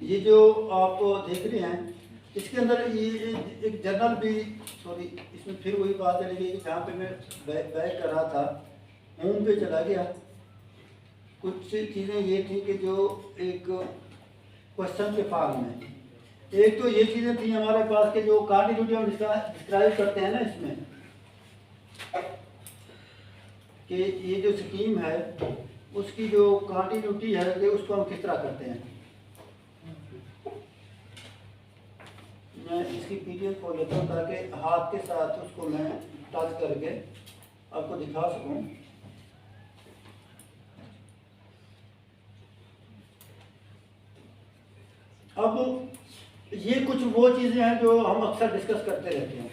ये जो आप देख रहे हैं इसके अंदर ये एक जर्नल भी, सॉरी इसमें फिर वही बात चली गई जहाँ पे मैं बैक कर रहा था, होम पे चला गया। कुछ चीज़ें ये थी कि जो एक क्वेश्चन के फॉर्म में, एक तो ये चीज़ें थी हमारे पास के जो कंटिन्यूटी हम डिस्क्राइब करते हैं ना इसमें, कि ये जो स्कीम है उसकी जो कंटिन्यूटी है कि उसको हम किस तरह करते हैं। मैं इसकी पीडीएफ खोल लेता हूँ ताकि हाथ के साथ उसको मैं टच करके आपको दिखा सकूँ। अब ये कुछ वो चीज़ें हैं जो हम अक्सर डिस्कस करते रहते हैं।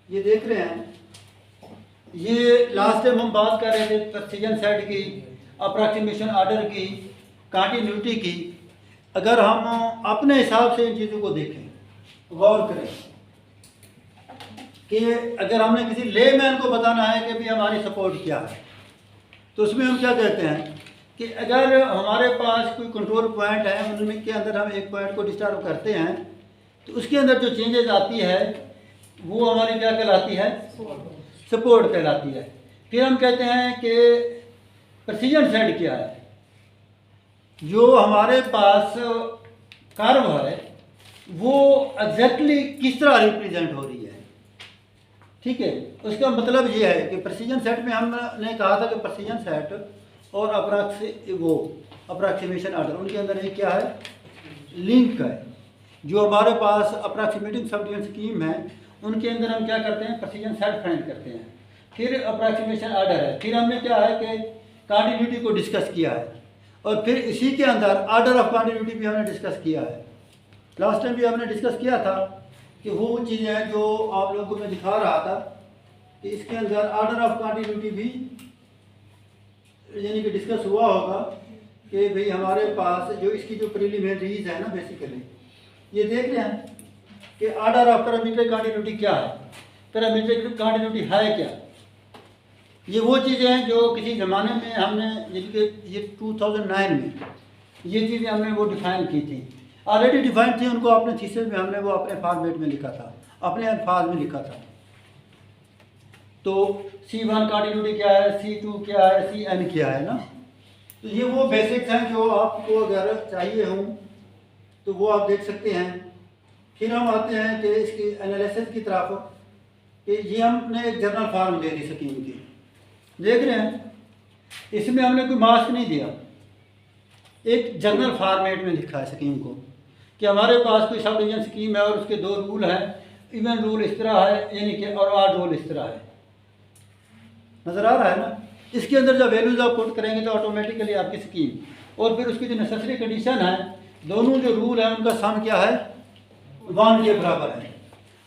ये देख रहे हैं, ये लास्ट टाइम हम बात कर रहे थे प्रेसिजन सेट की, अप्रॉक्सीमेशन ऑर्डर की, कंटिन्यूटी की। अगर हम अपने हिसाब से इन चीज़ों को देखें, गौर करें कि अगर हमने किसी लेमैन को बताना है कि भी हमारी सपोर्ट क्या है, तो उसमें हम क्या कहते हैं कि अगर हमारे पास कोई कंट्रोल पॉइंट है, उनमें के अंदर हम एक पॉइंट को डिस्टर्ब करते हैं तो उसके अंदर जो चेंजेस आती है वो हमारी क्या कहलाती है, सपोर्ट कहलाती है। फिर हम कहते हैं कि प्रेसिजन सेट क्या है, जो हमारे पास कर्व है वो एग्जैक्टली किस तरह रिप्रेजेंट हो रही है। ठीक है, उसका मतलब ये है कि प्रेसिजन सेट में हमने कहा था कि प्रेसिजन सेट और अप्रॉक्सीमेशन ऑर्डर, उनके अंदर एक क्या है, लिंक है। जो हमारे पास अप्रॉक्सीमेटिंग सबडिवीजन स्कीम है उनके अंदर हम क्या करते हैं, प्रेसिजन सेट फाइंड करते हैं। फिर अप्रॉक्सीमेशन ऑर्डर है, फिर हमने क्या है कि कंटिन्यूटी को डिस्कस किया है, और फिर इसी के अंदर ऑर्डर ऑफ कंटिन्यूटी भी हमने डिस्कस किया है। लास्ट टाइम भी हमने डिस्कस किया था कि वो चीज़ें हैं जो आप लोगों को मैं दिखा रहा था कि इसके अंदर ऑर्डर ऑफ कंटिन्यूटी भी यानी कि डिस्कस हुआ होगा कि भाई हमारे पास जो इसकी जो प्रीलिमिनरीज है ना, बेसिकली ये देख रहे हैं कि ऑर्डर ऑफ पैरामीट्रिक कंटिन्यूटी क्या है, पैरामीट्रिक कंटिन्यूटी है क्या। ये वो चीज़ें हैं जो किसी ज़माने में हमने, जबकि ये 2009 में ये चीज़ें हमने वो डिफ़ाइन की थी, ऑलरेडी डिफ़ाइन थी, उनको अपने थीसिस में हमने वो अपने फॉर्मेट में लिखा था, अपने अल्फाज में लिखा था। तो C1 कंटिन्यूटी क्या है, C2 क्या है, Cn क्या है ना। तो ये वो बेसिक्स हैं जो आपको अगर चाहिए हों तो वो आप देख सकते हैं। फिर हम आते हैं कि इसकी एनालिसिस की तरफ, कि ये हमने एक जर्नल फार्म दे दी स्कीम की, देख रहे हैं, इसमें हमने कोई मास्क नहीं दिया, एक जर्नल फॉर्मेट में लिखा है स्कीम को कि हमारे पास कोई सब डिवीजन स्कीम है और उसके दो रूल हैं, इवन रूल इस तरह है यानी कि और ऑड रूल इस तरह है। नज़र आ रहा है ना। इसके अंदर जब वैल्यूज आप पुट करेंगे तो ऑटोमेटिकली आपकी स्कीम, और फिर उसकी जो नेसेसरी कंडीशन है, दोनों जो रूल है उनका सम क्या है, 1 के बराबर है।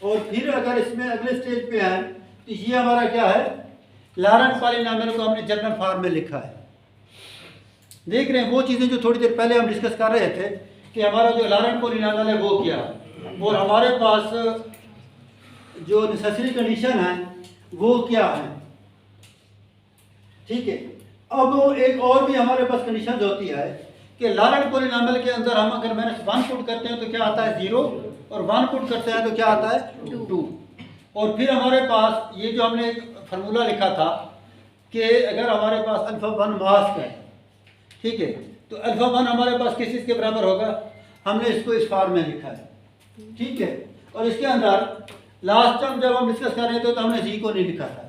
और फिर अगर इसमें अगले स्टेज पे आए तो ये हमारा क्या है, लॉरेंट पॉलिनॉमियल को हमने जर्नल फॉर्म में लिखा है। देख रहे हैं वो चीज़ें जो थोड़ी देर पहले हम डिस्कस कर रहे थे कि हमारा जो लॉरेंट पॉलिनॉमियल है वो क्या है, और हमारे पास जो नेसेसरी कंडीशन है वो क्या है। ठीक है, अब एक और भी हमारे पास कंडीशन होती है कि लॉरेंट पॉलिनॉमियल के अंदर हम अगर -1 पुट करते हैं तो क्या आता है 0, और 1 पुट करते हैं तो क्या आता है 2। और फिर हमारे पास ये जो हमने एक फार्मूला लिखा था कि अगर हमारे पास अल्फा 1 मास्क है, ठीक है, तो अल्फा 1 हमारे पास किस चीज़ के बराबर होगा, हमने इसको इस फॉर्म में लिखा है। ठीक है, और इसके अंदर लास्ट टाइम जब हम डिस्कस कर रहे थे तो हमने जी को नहीं लिखा था।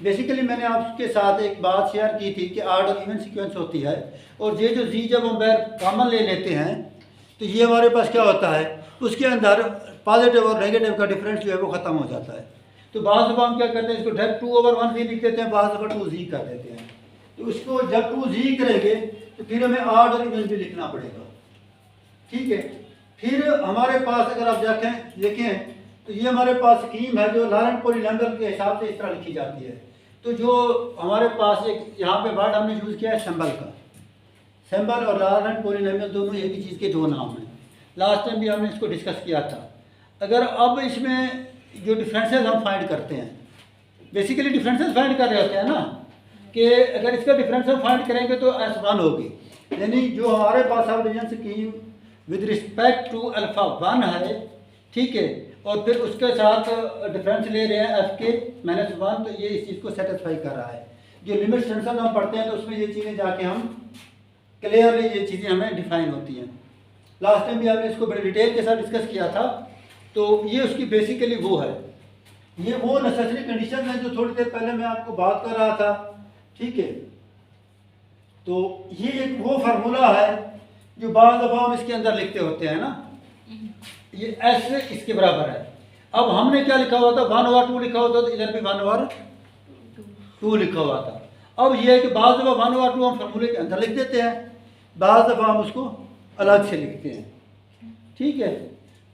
बेसिकली मैंने आपके साथ एक बात शेयर की थी कि ऑड इवन सीक्वेंस होती है, और ये जो जी जब हम बैर कॉमन ले लेते हैं तो ये हमारे पास क्या होता है, उसके अंदर पॉजिटिव और नेगेटिव का डिफरेंस जो है वो ख़त्म हो जाता है। तो बाद दफ़ा हम क्या करते हैं, इसको डायरेक्ट 2/1 भी लिख देते हैं, बाद दफ़ा 2z कर देते हैं। तो इसको जब 2z करेंगे तो फिर हमें ऑड और इवन भी लिखना पड़ेगा। ठीक है, फिर हमारे पास अगर आप देखें तो ये हमारे पास स्कीम है जो लॉरेंट पॉलिनॉमियल के हिसाब से इस तरह लिखी जाती है। तो जो हमारे पास एक यहाँ पे वर्ड हमने यूज़ किया है सिंबल का, सिंबल और लॉरेंट पॉलिनॉमियल दोनों एक ही चीज़ के दो नाम हैं। लास्ट टाइम भी हमने इसको डिस्कस किया था। अगर अब इसमें जो डिफरेंसेस हम फाइंड करते हैं, बेसिकली डिफरेंसेस फाइंड कर रहे होते हैं ना, कि अगर इसका डिफरेंस हम फाइंड करेंगे तो S1 होगी, यानी जो हमारे पास सब division scheme with respect to alpha 1 है, ठीक है, और फिर उसके साथ डिफरेंस ले रहे हैं एफ के -1, तो ये इस चीज़ को सेटिस्फाई कर रहा है। जो लिमिट सेंसर हम पढ़ते हैं तो उसमें ये चीज़ें जाके हम क्लियरली ये चीज़ें हमें डिफाइन होती हैं। लास्ट टाइम भी आपने इसको बड़े डिटेल के साथ डिस्कस किया था। तो ये उसकी बेसिकली वो है, ये वो नेसेसरी कंडीशन है जो थोड़ी देर पहले मैं आपको बात कर रहा था, ठीक है। तो ये एक वो फार्मूला है जो बाज़ दफ़ा हम इसके अंदर लिखते होते हैं ना, ये ऐसे इसके बराबर है। अब हमने क्या लिखा हुआ था, 1/2 लिखा हुआ था, तो इधर भी 1/2 लिखा हुआ था। अब ये है कि बाज़ दफ़ा 1/2 हम फार्मूले के अंदर लिख देते हैं, बाज़ दफ़ा हम उसको अलग से लिखते हैं, ठीक है।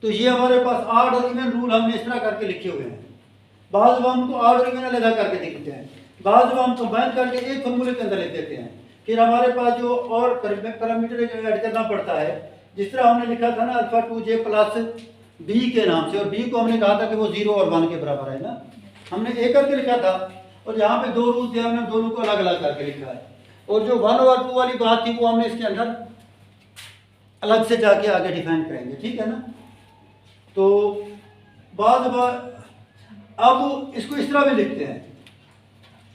तो ये हमारे पास ऑड और इवन रूल हमने इस तरह करके लिखे हुए हैं। बाज़ दफ़ा हमको ऑड और इवन अलग करके लिखते हैं, बाज़ दफ़ा हम कंबाइन करके एक फार्मूले के अंदर लिख देते हैं। फिर हमारे पास जो और पैरामीटर ऐड करना पड़ता है, जिस तरह हमने लिखा था ना अल्फा 2j प्लस b के नाम से, और b को हमने कहा था कि वो 0 और 1 के बराबर है ना, हमने एक करके लिखा था। और यहाँ पे 2 रूल थे, हमने दोनों को अलग अलग करके लिखा है। और जो 1/2 वाली बात थी वो हमने इसके अंदर अलग से जाके आगे डिफाइन करेंगे, ठीक है ना। तो बाद अब इसको इस तरह भी लिखते हैं,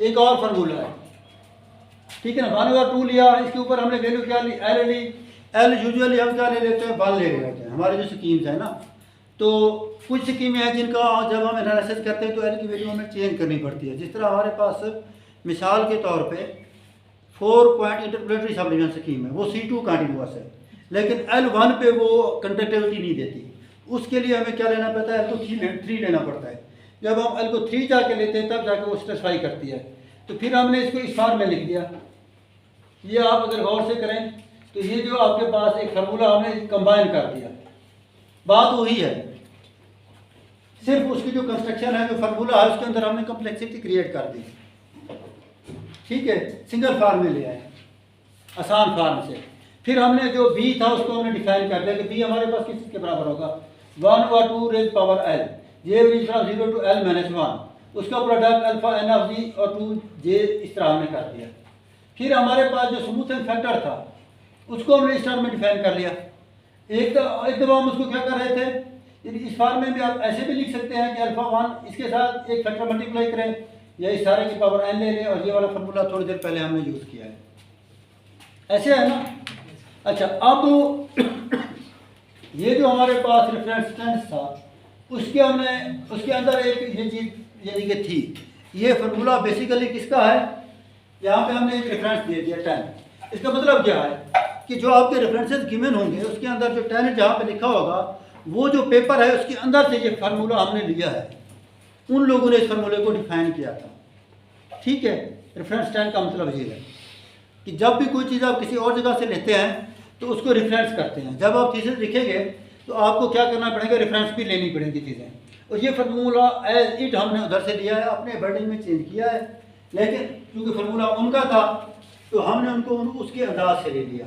एक और फार्मूला है, ठीक है ना। 1/2 लिया, इसके ऊपर हमने वैल्यू क्या ली, एल ली। एल यूजुअली हम क्या ले लेते हैं, 1 ले लेते हैं। हमारे जो स्कीम्स है ना, तो कुछ स्कीमें हैं जिनका जब हम एनालिसिस करते हैं तो एल की वैल्यू हमें चेंज करनी पड़ती है। जिस तरह हमारे पास मिसाल के तौर पे 4 पॉइंट इंटरप्लेटरी सब डिवीजन स्कीम है, वो C2 कंटिन्यूअस है, लेकिन L1 पे वो कंडक्टिविटी नहीं देती। उसके लिए हमें क्या लेना पड़ता है, L को 3 लेना पड़ता है। जब हम L को 3 जाके लेते हैं तब जाके वो सेटिस्फाई करती है। तो फिर हमने इसको इस फॉर्म में लिख दिया। ये आप अगर गौर से करें तो ये जो आपके पास एक फार्मूला हमने कंबाइन कर दिया, बात वही है, सिर्फ उसकी जो कंस्ट्रक्शन है, जो फार्मूला है, उसके अंदर हमने कम्प्लेक्सिटी क्रिएट कर दी, ठीक है। सिंगल फार्म में ले आए, आसान फार्म से। फिर हमने जो b था उसको हमने डिफाइन कर दिया कि b हमारे पास किस के बराबर होगा, 1/2 raise power l, j raise from 0 to l -1, उसका product alpha n of g और 2j, इस तरह हमने कर दिया। फिर हमारे पास जो स्मूथिंग फैक्टर था उसको हमने इस टर्म में डिफाइन कर लिया। एक दफ़ा हम उसको क्या कर रहे थे, इस फॉर्म में भी आप ऐसे भी लिख सकते हैं कि अल्फा 1 इसके साथ एक फैक्टर मल्टीप्लाई करें या इस सारे की पावर n ले लें, और ये वाला फार्मूला थोड़ी देर पहले हमने यूज़ किया है, ऐसे है ना। अच्छा, अब ये जो हमारे पास रेफरेंस टेंस था उसके अंदर एक ये चीज़ यानी कि थी, ये फार्मूला बेसिकली किसका है, यहाँ पे हमने एक रेफरेंस दे दिया 10। इसका मतलब क्या है कि जो आपके रेफरेंसेस गिवन होंगे उसके अंदर जो 10 जहाँ पे लिखा होगा, वो जो पेपर है उसके अंदर से ये फार्मूला हमने लिया है। उन लोगों ने इस फार्मूले को डिफाइन किया था, ठीक है। रेफरेंस 10 का मतलब ये है कि जब भी कोई चीज़ आप किसी और जगह से लेते हैं तो उसको रेफरेंस करते हैं। जब आप थीसिस लिखेंगे तो आपको क्या करना पड़ेगा, रेफरेंस भी लेनी पड़ेगी चीज़ें। और ये फार्मूला एज इट हमने उधर से लिया है, अपने वर्डिंग में चेंज किया है, लेकिन क्योंकि फार्मूला उनका था तो हमने उनको उसके अंदाज से ले लिया,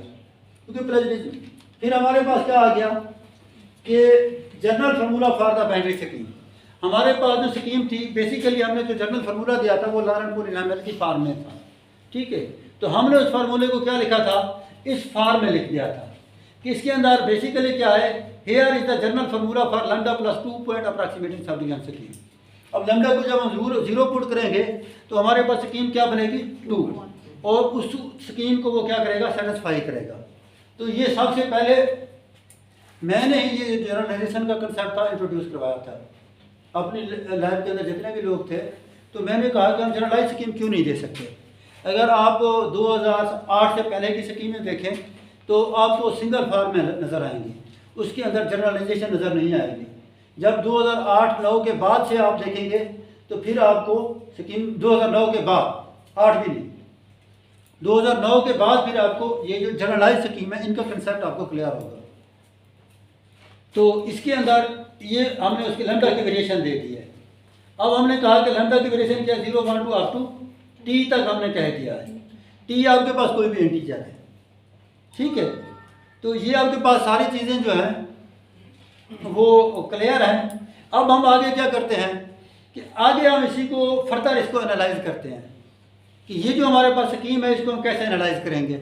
क्योंकि प्लेजरिज्म। फिर हमारे पास क्या आ गया कि general formula for the binary scheme. हमारे पास जो स्कीम थी बेसिकली हमने जो जनरल फार्मूला दिया था वो लॉरेंट पॉलिनॉमियल की फॉर्म में था, ठीक है। तो हमने उस फार्मूले को क्या लिखा था, इस फॉर्म में लिख दिया था कि इसके अंदर बेसिकली क्या है, here is the general formula for lambda plus 2 point approximating sub division scheme. अब लैम्डा को जब हम 0 पुट करेंगे तो हमारे पास स्कीम क्या बनेगी, 2, और उस स्कीम को वो क्या करेगा, सेटिस्फाई करेगा। तो ये सबसे पहले मैंने ये जनरलाइजेशन का कंसेप्ट था इंट्रोड्यूस करवाया था अपनी लैब के अंदर जितने भी लोग थे। तो मैंने कहा कि हम जनरलाइज स्कीम क्यों नहीं दे सकते। अगर आप 2008 से पहले की स्कीमें देखें तो आपको सिंगल फार्म में नज़र आएंगी, उसके अंदर जनरलाइजेशन नज़र नहीं आएगी। जब 2008-9 के बाद से आप देखेंगे तो फिर आपको स्कीम 2009 के बाद, 8 भी नहीं, 2009 के बाद फिर आपको ये जो जनरलाइज स्कीम है इनका कंसेप्ट आपको क्लियर होगा। तो इसके अंदर ये हमने उसके लैम्डा की वेरिएशन दे दी है। अब हमने कहा कि लैम्डा की वेरिएशन क्या, 0, 1, 2 अप टू टी तक हमने कह दिया है। टी आपके पास कोई भी इंटीजर है, ठीक है। तो ये आपके पास सारी चीज़ें जो हैं वो क्लियर हैं। अब हम आगे क्या करते हैं कि आगे हम इसी को फर्दर इसको एनालाइज करते हैं कि ये जो हमारे पास स्कीम है इसको हम कैसे एनालाइज करेंगे।